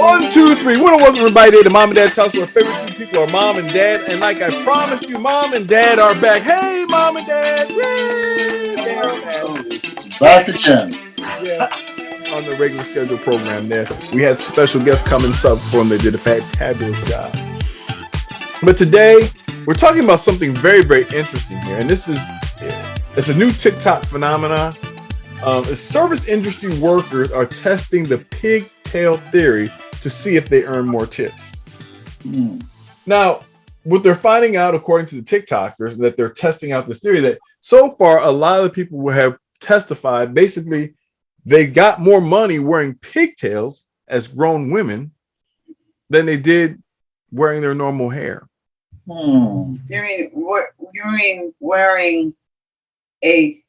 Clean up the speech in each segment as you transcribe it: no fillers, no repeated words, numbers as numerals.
1, 2, 3. What a welcome everybody to Mom and Dad House, where our favorite two people are Mom and Dad. And like I promised you, Mom and Dad are back. Hey, Mom and Dad! Yay! They are back. Back again. Yeah, on the regular schedule program there. We had special guests come and sub for them. They did a fabulous job. But today, we're talking about something very, very interesting here. And this is, it's a new TikTok phenomenon. Service industry workers are testing the pigtail theory to see if they earn more tips. Now, what they're finding out, according to the TikTokers, that they're testing out this theory that so far a lot of the people who have testified, basically, they got more money wearing pigtails as grown women than they did wearing their normal hair. You mean wearing a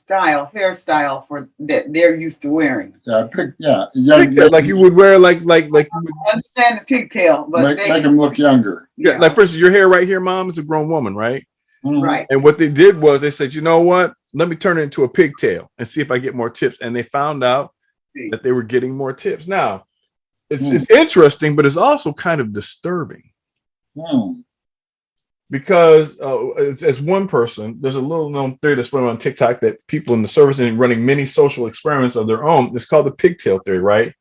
hairstyle for that they're used to wearing? Pigtail, like you would wear, like you would understand the pigtail, but make them look younger. Yeah, like for instance, your hair right here, Mom, is a grown woman, right? Right. And what they did was they said, you know what? Let me turn it into a pigtail and see if I get more tips. And they found out that they were getting more tips. Now, it's interesting, but it's also kind of disturbing. Because as one person, there's a little known theory that's running on TikTok that people in the service are running many social experiments of their own. It's called the pigtail theory, right?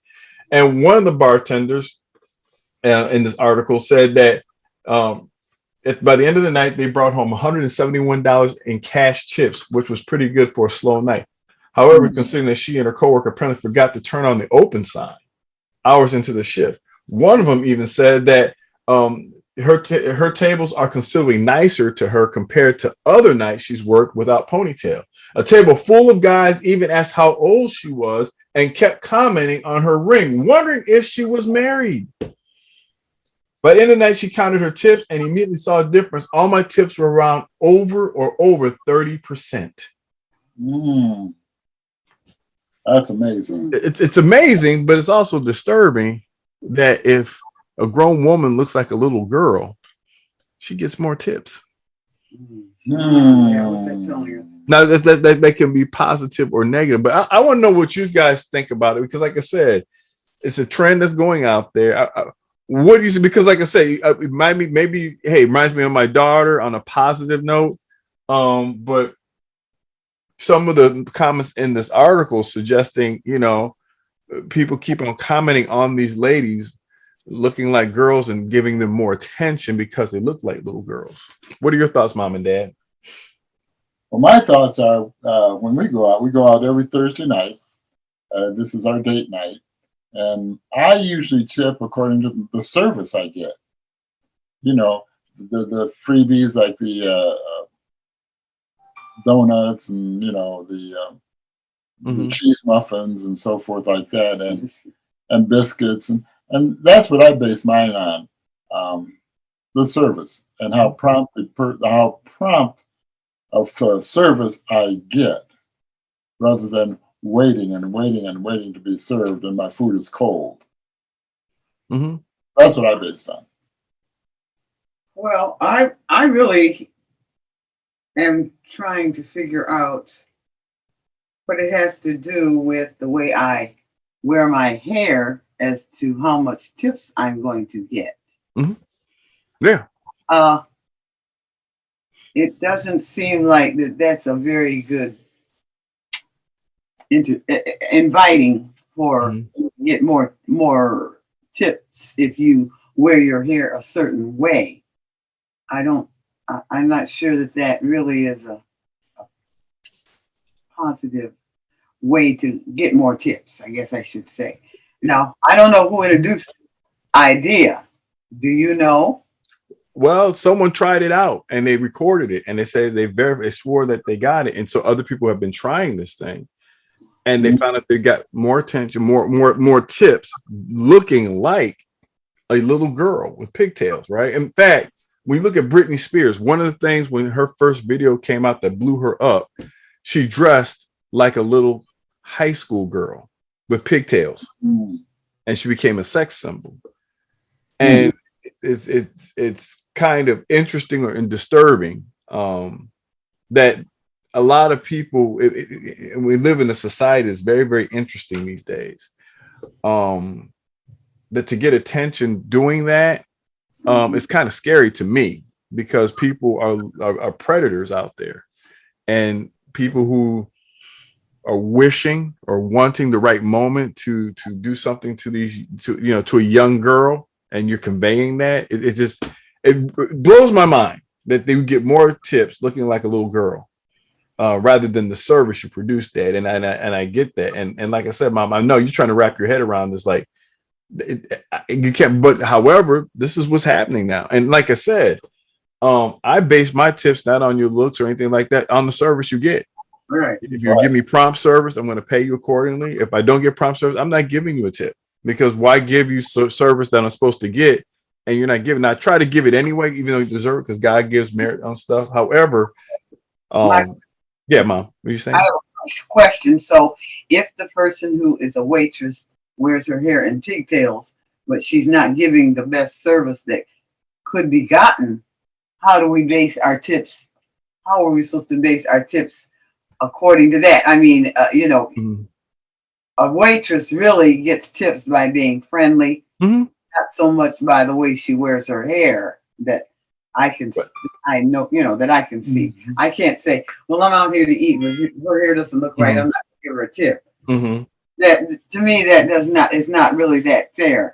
And one of the bartenders in this article said that by the end of the night, they brought home $171 in cash chips, which was pretty good for a slow night. However, considering that she and her coworker apparently forgot to turn on the open sign hours into the shift, one of them even said that her tables are considerably nicer to her compared to other nights she's worked without ponytail. A table full of guys even asked how old she was and kept commenting on her ring, wondering if she was married. By the end of the night, she counted her tips and immediately saw a difference. All my tips were around over 30%. That's amazing. It's amazing, but it's also disturbing that if a grown woman looks like a little girl, she gets more tips. Now, that can be positive or negative, but I want to know what you guys think about it, because like I said, it's a trend that's going out there. What do you see? Because like I say, it reminds me of my daughter on a positive note. But some of the comments in this article suggesting, people keep on commenting on these ladies looking like girls and giving them more attention because they look like little girls. What are your thoughts, Mom and Dad? Well, my thoughts are when we go out every Thursday night. This is our date night. And I usually tip according to the service I get. The freebies like the donuts and, the cheese muffins and so forth like that, and biscuits. And that's what I base mine on, the service and how prompt of service I get, rather than waiting to be served and my food is cold. That's what I base on. Well, I really am trying to figure out what it has to do with the way I wear my hair as to how much tips I'm going to get. Yeah. It doesn't seem like that's a very good inviting for get more tips if you wear your hair a certain way. I'm not sure that really is a positive way to get more tips, I guess I should say. Now, I don't know who introduced the idea. Do you know? Well, someone tried it out and they recorded it and they said they swore that they got it. And so other people have been trying this thing. And they found out they got more attention, more tips, looking like a little girl with pigtails, right? In fact, when you look at Britney Spears, one of the things when her first video came out that blew her up, she dressed like a little high school girl with pigtails, and she became a sex symbol. And it's kind of interesting and disturbing that a lot of people, we live in a society that's very, very interesting these days. that to get attention doing that, it's kind of scary to me because people are predators out there, and people who are wishing or wanting the right moment to do something to to a young girl, and you're conveying that, it blows my mind that they would get more tips looking like a little girl rather than the service you produced that. And I get that. And like I said, Mom, I know you're trying to wrap your head around this, like you can't, but however, this is what's happening now. And like I said, I base my tips not on your looks or anything like that, on the service you get. Right. If you give me prompt service, I'm going to pay you accordingly. If I don't get prompt service, I'm not giving you a tip, because why give you service that I'm supposed to get and you're not giving? I try to give it anyway, even though you deserve it, because God gives merit on stuff. However, yeah, Mom, what are you saying? I have a question. So if the person who is a waitress wears her hair in pigtails, but she's not giving the best service that could be gotten, how do we base our tips? How are we supposed to base our tips according to that? I mean, a waitress really gets tips by being friendly, not so much by the way she wears her hair that I can, I know, that I can see. I can't say, well, I'm out here to eat, but her hair doesn't look right. I'm not gonna give her a tip. That, to me, it's not really that fair.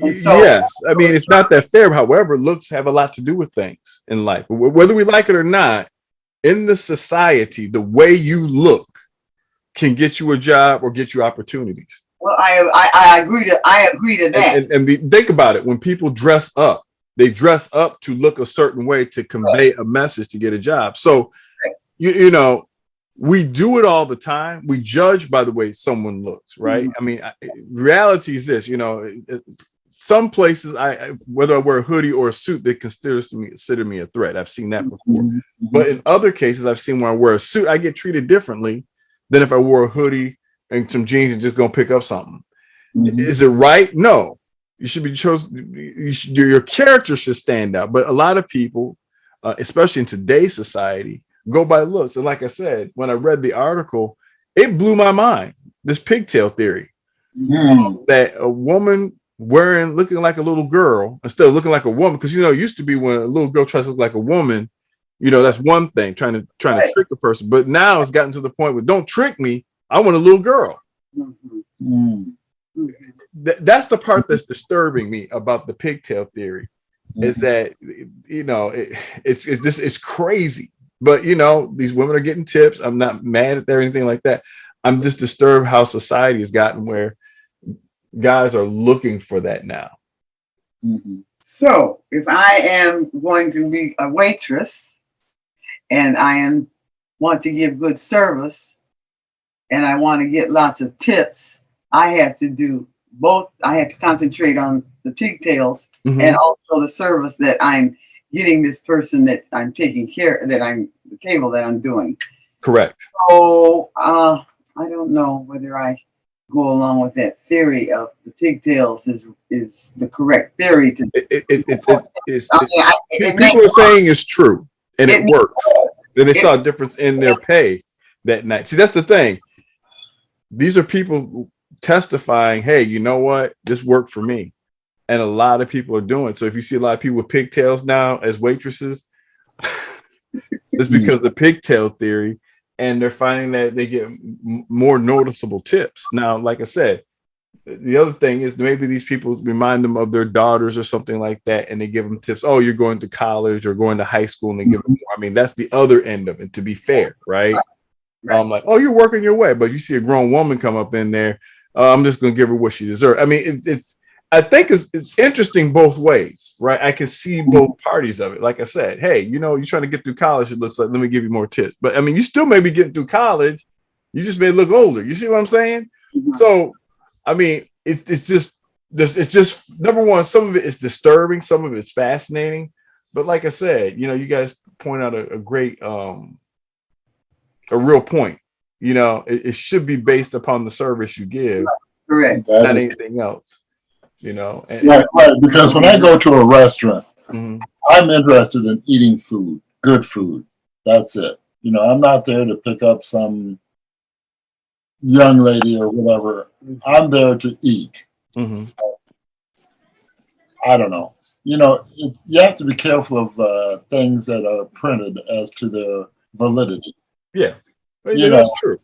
So, yes, I mean, it's not that fair. However, looks have a lot to do with things in life, whether we like it or not. In the society, the way you look can get you a job or get you opportunities. Well, I agree to that. And think about it. When people dress up, they dress up to look a certain way to convey a message to get a job. So, you know, we do it all the time. We judge by the way someone looks, right? I mean, reality is this, some places, whether I wear a hoodie or a suit, they consider me a threat. I've seen that before. But in other cases, I've seen when I wear a suit, I get treated differently than if I wore a hoodie and some jeans and just go pick up something. Is it right? No. You should be chosen. Your character should stand out. But a lot of people, especially in today's society, go by looks. And like I said, when I read the article, it blew my mind. This pigtail theory that a woman looking like a little girl instead of looking like a woman, because it used to be when a little girl tries to look like a woman, that's one thing, trying to trick a person. But now it's gotten to the point where don't trick me, I want a little girl. That's the part that's disturbing me about the pigtail theory, is that it's crazy. But these women are getting tips. I'm not mad at that or anything like that. I'm just disturbed how society has gotten where guys are looking for that now. So if I am going to be a waitress and want to give good service and I want to get lots of tips, I have to do both. I have to concentrate on the pigtails and also the service that I'm getting this person that I'm taking care of, the table that I'm doing. Correct. So I don't know whether I go along with that theory of the pigtails is the correct theory to people are saying it's true and it works. Then they saw a difference in their pay that night. See, that's the thing. These are people testifying, hey, you know what? This worked for me. And a lot of people are doing it. So if you see a lot of people with pigtails now as waitresses, it's because of the pigtail theory. And they're finding that they get more noticeable tips. Now, like I said, the other thing is maybe these people remind them of their daughters or something like that, and they give them tips. Oh, you're going to college or going to high school, and they give them more. I mean, that's the other end of it, to be fair, right? I'm like, oh, you're working your way. But you see a grown woman come up in there, I'm just going to give her what she deserves. I mean, I think it's interesting both ways, right? I can see both parties of it. Like I said, hey, you're trying to get through college. It looks like, let me give you more tips. But I mean, you still may be getting through college. You just may look older. You see what I'm saying? So, I mean, it's just number one, some of it is disturbing. Some of it's fascinating. But like I said, you guys point out a great, a real point. It should be based upon the service you give. Correct. Not anything else. Right, because when I go to a restaurant, I'm interested in eating food, good food. That's it. I'm not there to pick up some young lady or whatever. I'm there to eat. Mm-hmm. I don't know. You have to be careful of things that are printed as to their validity. Yeah, You that's know, true.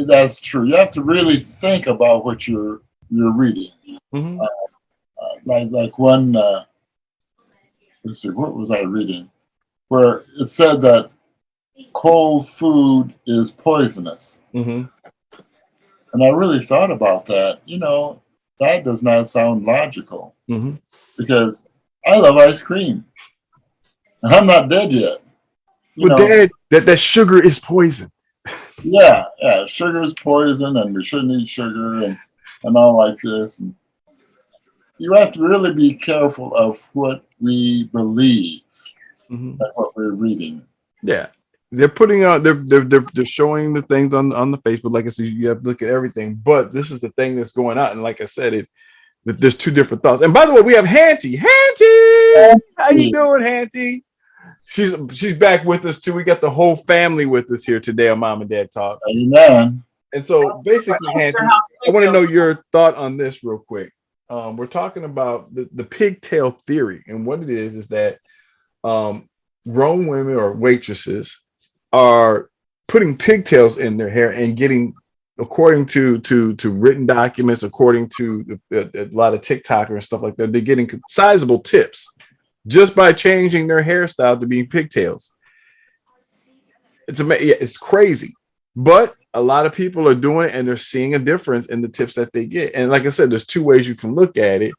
that's true. You have to really think about what you're reading. Mm-hmm. Like one, let's see, what was I reading? Where it said that cold food is poisonous. Mm-hmm. And I really thought about that. That does not sound logical Mm-hmm. because I love ice cream and I'm not dead yet. But Dad, that sugar is poison. Yeah, sugar is poison and we shouldn't eat sugar and all like this. And you have to really be careful of what we believe Mm-hmm. and what we're reading. Yeah. They're putting out they're showing the things on the Facebook. Like I said, you have to look at everything. But this is the thing that's going on. And like I said, there's two different thoughts. And by the way, we have Hanty. Hanty! How you doing, Hanty? She's back with us too. We got the whole family with us here today on Mom and Dad Talks. Amen. And so basically, Hanty, I want to know your thought on this real quick. We're talking about the pigtail theory, and what it is that grown women or waitresses are putting pigtails in their hair and getting, according to written documents, according to a lot of TikTokers and stuff like that, they're getting sizable tips just by changing their hairstyle to be pigtails. It's crazy, but a lot of people are doing it and they're seeing a difference in the tips that they get. And like I said, there's two ways you can look at it.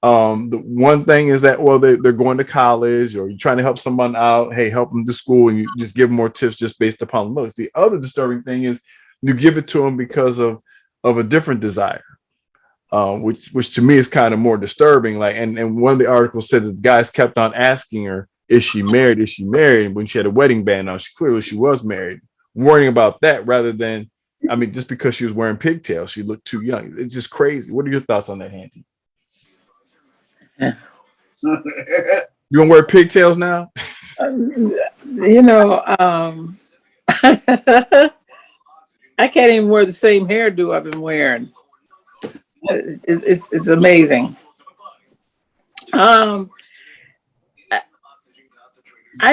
The one thing is that, well, they're going to college, or you're trying to help someone out. Hey, help them to school, and you just give them more tips just based upon looks. The other disturbing thing is you give it to them because of a different desire, which to me is kind of more disturbing. Like, and one of the articles said that the guys kept on asking her, "Is she married? Is she married?" When she had a wedding band on, she was married. Worrying about that rather than, I mean, just because she was wearing pigtails, she looked too young. It's just crazy. What are your thoughts on that, Hanty? You gonna wear pigtails now? I can't even wear the same hairdo I've been wearing. It's amazing. I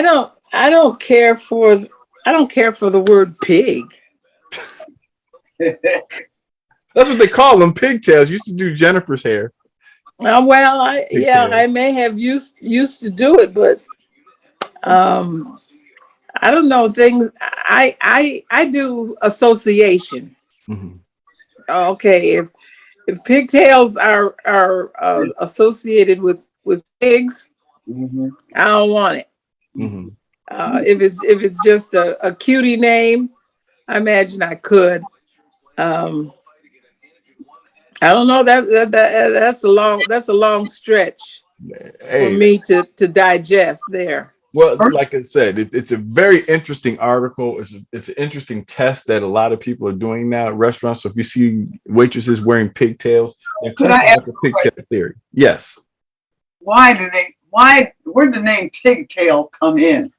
don't care for the word pig. That's what they call them, pigtails. Used to do Jennifer's hair. Well, I may have used to do it, but I don't know things. I do association. Mm-hmm. Okay, if pigtails are associated with pigs, Mm-hmm. I don't want it. Mm-hmm. If it's just a cutie name, I imagine I could. I don't know, that's a long stretch for me to digest there. Well, like I said, it's a very interesting article. It's an interesting test that a lot of people are doing now at restaurants. So if you see waitresses wearing pigtails, they're testing out the pigtail theory. Yes. Where did the name Pigtail come in?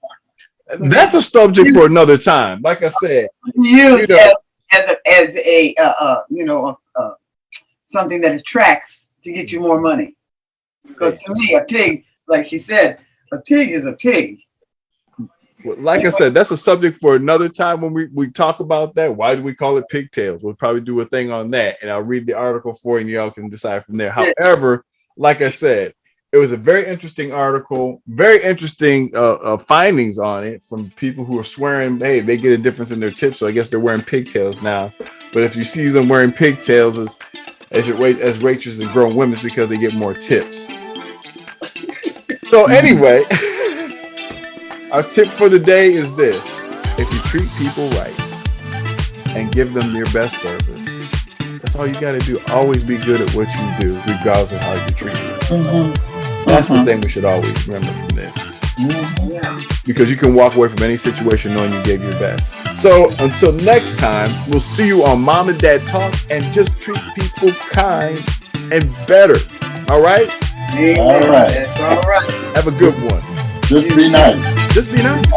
That's a subject for another time. Like I said, Used as a something that attracts to get you more money. Because to me, a pig, like she said, a pig is a pig. Like I said, that's a subject for another time when we talk about that. Why do we call it pigtails? We'll probably do a thing on that, and I'll read the article for you, and y'all can decide from there. However, like I said, it was a very interesting article, very interesting findings on it from people who are swearing, hey, they get a difference in their tips, so I guess they're wearing pigtails now. But if you see them wearing pigtails as waitresses and grown women, it's because they get more tips. So anyway, our tip for the day is this: if you treat people right and give them your best service, that's all you got to do. Always be good at what you do, regardless of how you treat them. Mm-hmm. That's the thing we should always remember from this. Mm-hmm. Because you can walk away from any situation knowing you gave your best. So until next time, we'll see you on Mom and Dad Talk, and just treat people kind and better. All right? All right. That's all right. Have a good one. Just be nice. Just be nice.